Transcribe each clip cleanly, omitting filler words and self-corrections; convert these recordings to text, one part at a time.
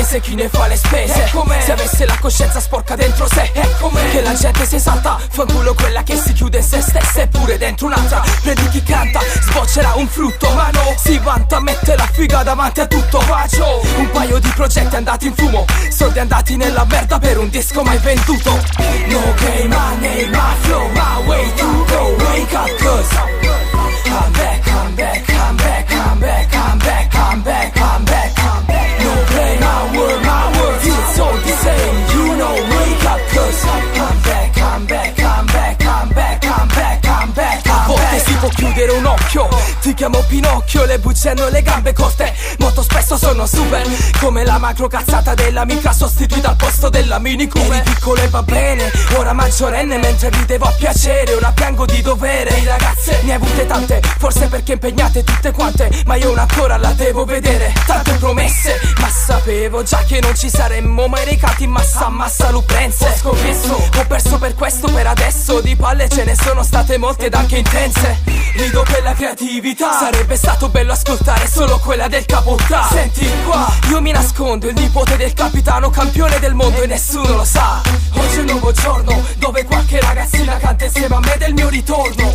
mese chi ne fa le spese. Se avesse la coscienza sporca dentro sé, che la gente si esalta, fanculo quella che si chiude in se stessa. Eppure dentro un'altra, prendi chi canta, sboccerà un frutto. Ma no, si vanta, mette la figa davanti a tutto. Faccio un paio di progetti andati in fumo, soldi andati nella merda per un disco mai venduto. No game, my name, my flow, my way to go. Wake up, cause I'm back, I'm back, I'm back, I'm back, I'm back, I'm back, I'm back, I'm back. No play, my word feels all the same. You know, wake up, cause I'm back, I'm back, I'm back, I'm back, I'm back, I'm back. A volte si può chiudere un occhio, ti chiamo Pinocchio, le bucce hanno le gambe corte, molto spesso sono super, come la macro cazzata dell'amica sostituita al posto della mini come. Eri piccolo e va bene, ora maggiorenne, mentre ridevo a piacere, ora piango di dovere. Le ragazze ne hai avute tante, forse perché impegnate tutte quante, ma io una ancora la devo vedere. Tante promesse, ma sapevo già che non ci saremmo mai recati in massa luprense. Ho scommesso, ho perso per questo, per adesso di palle ce ne sono state molte ed anche intense. Rido per la creatività, sarebbe stato bello ascoltare solo quella del capotà. Senti qua, io mi nascondo, il nipote del capitano, campione del mondo e nessuno lo sa. Oggi è un nuovo giorno, dove qualche ragazzina canta insieme a me del mio ritorno.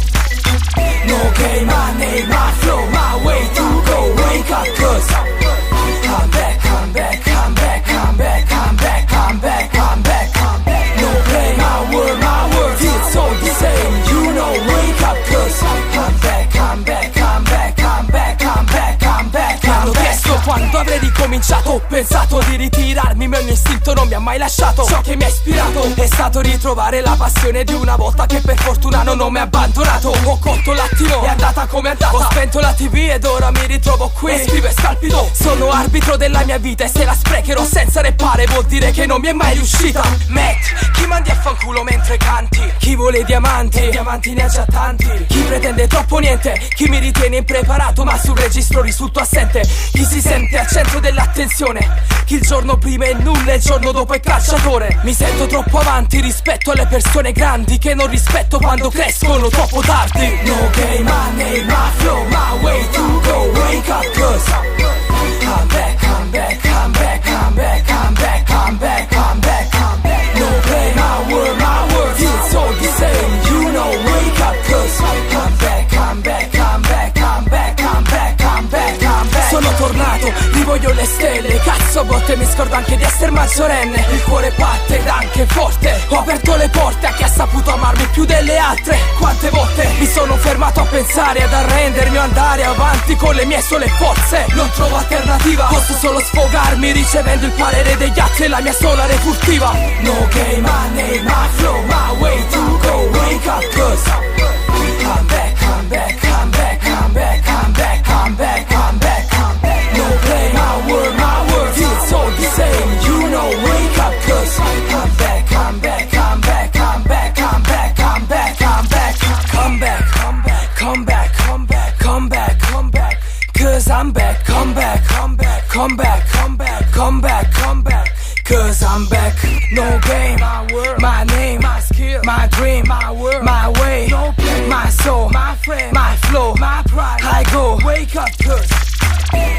No game, my name, my flow, my way to go. Wake up, cause I'm back, I'm back, I'm back, I'm back, I'm back, I'm back, I'm back, I'm back. No play, my word feels all the same. You know, wake up, cause I'm back, I'm back, I'm back, I'm back, I'm back, I'm back. Mi hanno chiesto quando avrei ricominciato, ho pensato di ritirarmi, ma il mio istinto non mi ha mai lasciato. Ciò che mi ha ispirato è stato ritrovare la passione di una volta che per fortuna non mi ha abbandonato. Ho cotto l'attimo, è andata come è andata, ho spento la TV ed ora mi ritrovo qui e scrivo e scalpito. Sono arbitro della mia vita e se la sprecherò senza repare vuol dire che non mi è mai riuscita. Met, chi mandi a fanculo mentre canti? Chi vuole i diamanti ne ha già tanti. Chi pretende troppo niente, chi mi ritiene impreparato ma sul registro risulto assente. Chi si sente al centro dell'attenzione, chi il giorno prima è nulla e il giorno dopo è calciatore. Mi sento troppo avanti rispetto alle persone grandi che non rispetto quando crescono troppo tardi. No game, my name, my flow, my way to go. Wake up, cause I'm back, I'm back, I'm back, I'm back, I'm back, I'm back, I'm back, I'm back. No play, my word feels all the same. You know, wake up, cause I'm back, I'm back, I'm back, I'm back, I'm back, I'm back, I'm back. Sono tornato, rivoglio le stelle, cazzo a volte mi scordo anche di essere maggiorenne. Il cuore batte ed anche forte, ho aperto le porte a chi ha saputo amarmi più delle altre. Quante volte mi sono fermato a pensare, ad arrendermi o andare avanti con le mie sole forze. Non trovo alternativa, posso solo sfogarmi ricevendo il parere degli altri e la mia sola refurtiva. No game, my name, my flow, my way to go. Wake up, cause I'm back, I'm back, I'm back, I'm back, I'm back, I'm back, I'm back, I'm back. No play, my word feels all the same. You know, wake up, cause I'm back, I'm back, I'm back, I'm back, I'm back, I'm back, I'm back. Come back, come back, come back, come back, come back, come back. Cause I'm back, come back, come back, come back, come back, come back, come back. Cause I'm back, no game, my word, my name, my skill, my dream, my word, my way, no play, my soul, my friend, my flow, my pride, I go, wake up, cause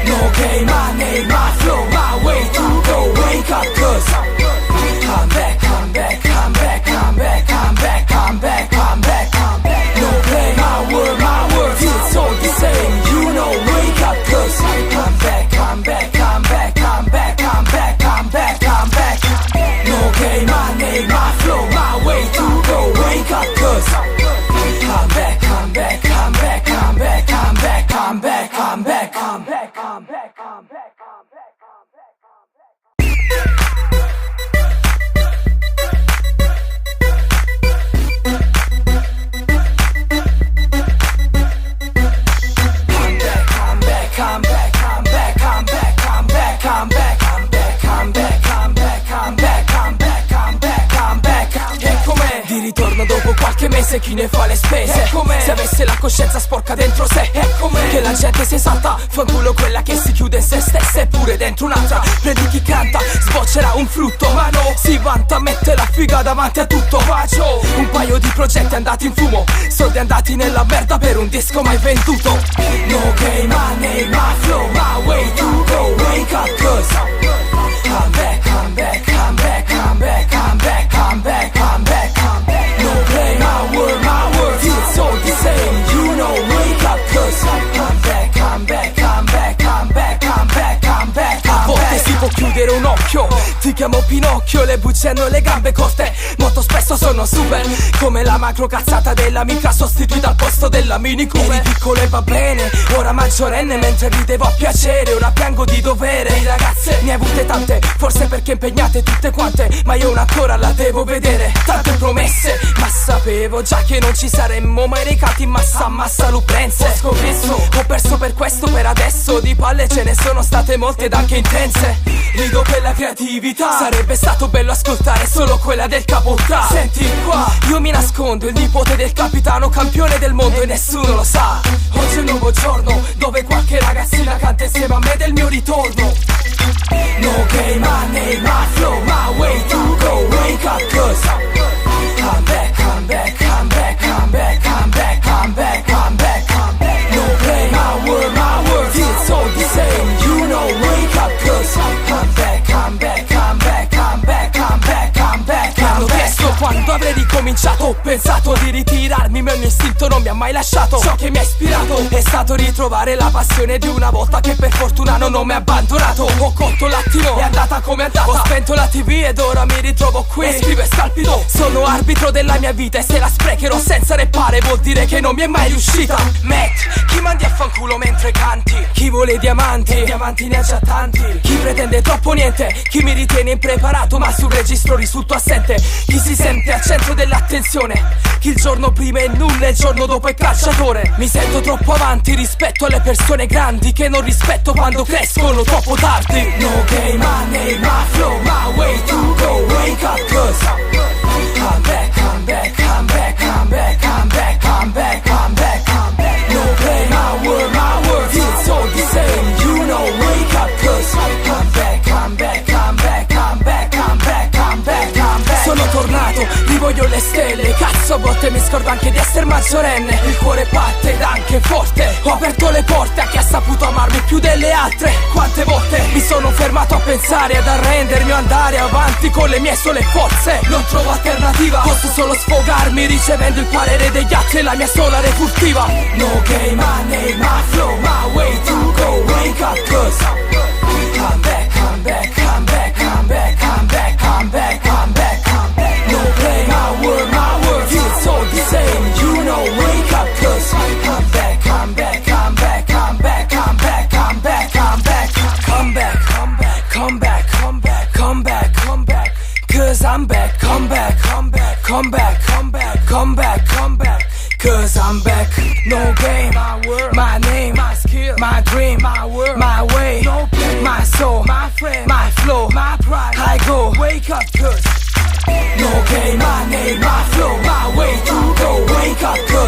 no game, my name, my flow, my way to go. Wake up, cause I'm back, I'm back, I'm back, I'm back, I'm back, I'm back, I'm back, I'm back. No play, my word feels all the same. You know, wake up, cause I'm back, I'm back, I'm back, I'm back, I'm back, I'm back, I'm back. No game, my name, my flow, my way to go. Wake up, cause I'm back, I'm back, I'm back, I'm back, I'm back, I'm back, I'm back, I'm back, I'm back, I'm back. Di ritorno dopo qualche mese chi ne fa le spese. Se avesse la coscienza sporca dentro sé, che la gente si esalta, fanculo quella che si chiude in se stessa. Eppure dentro un'altra, prendi chi canta, sboccerà un frutto. Ma no, si vanta, mette la figa davanti a tutto. Faccio un paio di progetti andati in fumo, soldi andati nella merda per un disco mai venduto. No game, my name, my flow, my way to go. Wake up, cause I'm chiamo Pinocchio, le bugie hanno le gambe corte, molto spesso sono super, come la macro cazzata dell'amica sostituita al posto della Mini Cooper. Eri piccolo e va bene, ora maggiorenne, mentre ridevo a piacere, ora piango di dovere. Le ragazze ne hai avute tante, forse perché impegnate tutte quante, ma io una ancora la devo vedere. Tante promesse, ma sapevo già che non ci saremmo mai recati in massa Luprenze. Ho scommesso, ho perso per questo, per adesso di palle ce ne sono state molte ed anche intense. Rido per la creatività, sarebbe stato bello ascoltare solo quella del capotà. Senti qua, io mi nascondo, il nipote del capitano, campione del mondo e nessuno lo sa. Oggi è un nuovo giorno, dove qualche ragazzina canta insieme a me del mio ritorno. No game, my name, my flow, my way to go. Wake up, cause I'm back, I'm back, I'm back, I'm back, I'm back, I'm back, I'm back, I'm back. No play, my word, it's all the same. You know, wake up, cause I'm back, I'm back, I'm back, I'm back, I'm back, I'm back. Hanno chiesto quando avrei ricominciato, ho pensato di ritirarmi, ma il mio istinto non mi ha mai lasciato. Ciò che mi ha ispirato è stato ritrovare la passione di una volta che per fortuna non mi ha abbandonato. Ho cotto l'attimo, è andata come è andata. Ho spento la TV ed ora mi ritrovo qui e scrivo e scalpito. Sono arbitro della mia vita e se la sprecherò senza reppare vuol dire che non mi è mai riuscita. Met, chi mandi a fanculo mentre canti? Chi vuole diamanti? Diamanti ne ha già tanti. Chi pretende troppo niente? Chi mi ritiene impreparato ma sul registro risulto assente? Chi si sente al centro dell'attenzione? Chi il giorno prima è nulla e il giorno dopo è calciatore? Mi sento troppo avanti rispetto alle persone grandi che non rispetto quando crescono troppo tardi. No game, my name, my flow, my way to go. Wake up, cause I'm back, I'm back, I'm back, I'm back, I'm back, I'm back, I'm back, I'm back. No play, my word, it's all the same. You know, wake up, cause I'm back, I'm back, I'm back, I'm back, I'm back, I'm back, I'm back. Sono tornato, rivoglio le stelle. Cazzo, a volte mi scordo anche di essere maggiorenne. Il cuore batte ed anche forte. Ho aperto le porte a chi ha saputo amarmi più delle altre. Quante volte mi sono fermato a pensare, ad arrendermi o andare avanti con le mie sole forze. Non trovo alternativa, posso solo sfogarmi ricevendo il parere degli altri e la mia sola refurtiva. No game, my name, my flow, my way to go. Wake up, cause I'm back, I'm back, I'm back, I'm back, I'm back, I'm back, I'm back, I'm back. No play, my word, it's all the same. You know, wake up, cause I'm back, I'm back, I'm back, I'm back, I'm back, I'm back, I'm back. Come back, come back, come back, come back, come back, come back. Cause I'm back, come back, come back, come back, come back, come back, come back. Cause I'm back, no game, my word, my name, my skill, my dream, my word, my way, no play, my soul, my friend, my flow, my pride, I go, wake up, cause no game, my name, my flow, my way to go, wake up, cause